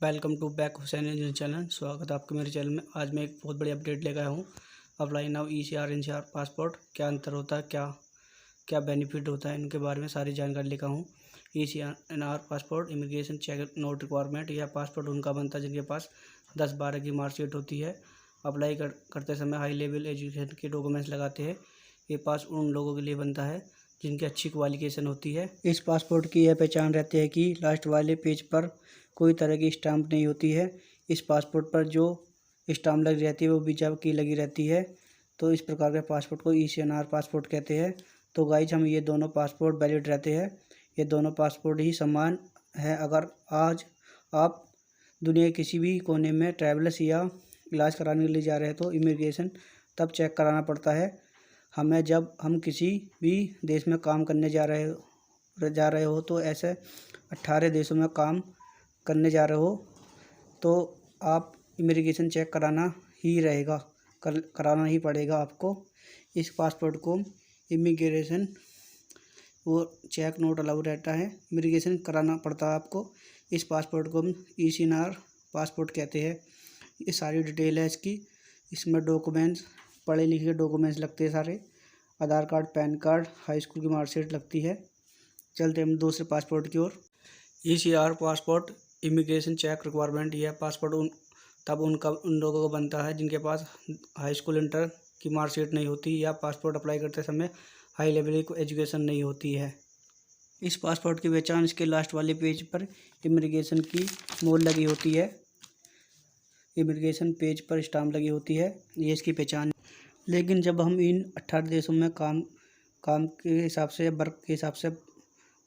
Welcome to back Hussain engineer channel. स्वागत है आपके मेरे चैनल में। आज मैं एक बहुत बड़ी अपडेट लेकर आया हूँ। Apply now ECR NCR passport क्या अंतर होता है, क्या क्या बेनिफिट होता है, इनके बारे में सारी जानकारी लेकर हूँ। ECR passport immigration check not requirement. यह पासपोर्ट उनका बनता है जिनके पास 10-12 की मार्कशीट होती है। अप्लाई करते समय हाई लेवल एजुकेशन के डॉक्यूमेंट्स लगाते हैं। ये पास उन लोगों के लिए बनता है जिनकी अच्छी क्वालिफिकेशन होती है। इस पासपोर्ट की यह पहचान रहती है कि लास्ट वाले पेज पर कोई तरह की स्टाम्प नहीं होती है। इस पासपोर्ट पर जो स्टाम्प लगी रहती है वो वीज़ा की लगी रहती है। तो इस प्रकार के पासपोर्ट को ECR पासपोर्ट कहते हैं। तो गाइज हम ये दोनों पासपोर्ट वैलिड रहते हैं। ये दोनों पासपोर्ट ही समान है। अगर आज आप दुनिया के किसी भी कोने में ट्रैवलर्स या इलाज कराने के लिए जा रहे हैं तो इमिग्रेशन तब चेक कराना पड़ता है हमें। जब हम किसी भी देश में काम करने जा रहे हो तो ऐसे 18 देशों में काम करने जा रहे हो तो आप इमिग्रेशन चेक कराना ही पड़ेगा आपको। इस पासपोर्ट को इमिग्रेशन वो चेक नोट अलाउ रहता है, इमिग्रेशन कराना पड़ता है आपको। इस पासपोर्ट को हम ECR पासपोर्ट कहते हैं। ये सारी डिटेल है इसकी। इसमें डॉक्यूमेंट्स, पढ़े लिखे डॉक्यूमेंट्स लगते हैं सारे। Aadhaar card, PAN card, high school की मार्कशीट लगती है। चलते हम दूसरे पासपोर्ट की ओर। ECR passport immigration check requirement. यह पासपोर्ट उन लोगों को बनता है जिनके पास हाई स्कूल इंटर की मार्कशीट नहीं होती या पासपोर्ट अप्लाई करते समय हाई लेवल की एजुकेशन नहीं होती है। इस पासपोर्ट की पहचान इसके लास्ट वाले पेज पर इमिग्रेशन की मोहर लगी होती है। इमिग्रेशन पेज पर स्टाम्प लगी होती है, ये इसकी पहचान। लेकिन जब हम इन 18 देशों में काम के हिसाब से,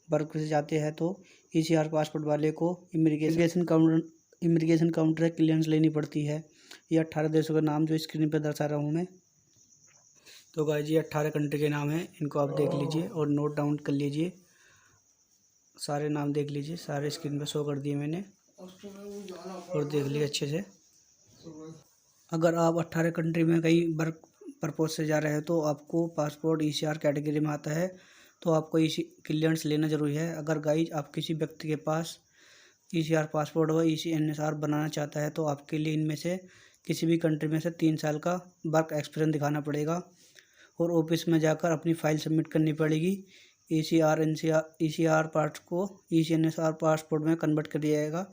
वर्क से जाते हैं तो ECR पासपोर्ट वाले को इमिग्रेशन काउंटर क्लियरेंस लेनी पड़ती है। ये 18 देशों का नाम जो स्क्रीन पर दर्शा रहा हूँ मैं। तो गाइस ये 18 कंट्री के नाम हैं, इनको आप देख लीजिए और नोट डाउन कर लीजिए। सारे नाम देख लीजिए, सारे स्क्रीन पर शो कर दिए मैंने और देख लीजिए अच्छे से। अगर आप 18 कंट्री में कहीं वर्क पर्पज से जा रहे हैं तो आपको पासपोर्ट ECR कैटेगरी में आता है, तो आपको क्लियरेंस लेना ज़रूरी है। अगर गाइज आप किसी व्यक्ति के पास ECR पासपोर्ट और ECR बनाना चाहता है तो आपके लिए इनमें से किसी भी कंट्री में से 3 साल का वर्क एक्सपीरियंस दिखाना पड़ेगा और ऑफिस में जाकर अपनी फ़ाइल सबमिट करनी पड़ेगी। ECR पार्ट को ECR पासपोर्ट में कन्वर्ट कर दिया जाएगा।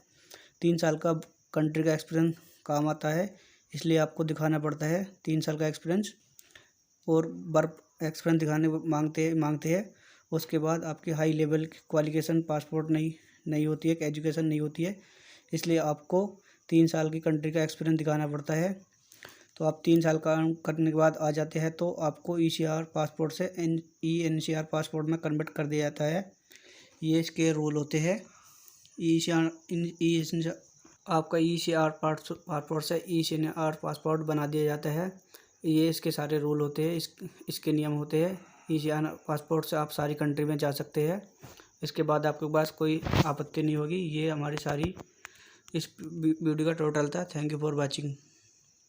3 साल का कंट्री का एक्सपीरियंस काम आता है, इसलिए आपको दिखाना पड़ता है 3 साल का एक्सपीरियंस और वर्क एक्सपीरियंस दिखाने मांगते हैं। उसके बाद आपकी हाई लेवल की क्वालिफिकेशन पासपोर्ट नहीं होती है, एजुकेशन नहीं होती है, इसलिए आपको 3 साल की कंट्री का एक्सपीरियंस दिखाना पड़ता है। तो आप 3 साल का करने के बाद आ जाते हैं तो आपको ECR पासपोर्ट से NCR पासपोर्ट में कन्वर्ट कर दिया जाता है। ये इसके रूल होते हैं। आपका ECR पासपोर्ट से ECR पासपोर्ट बना दिया जाता है। ये इसके सारे रूल होते हैं, इसके नियम होते हैं। ECR पासपोर्ट से आप सारी कंट्री में जा सकते हैं। इसके बाद आपके पास कोई आपत्ति नहीं होगी। ये हमारी सारी इस वीडियो का टोटल था। Thank you for watching.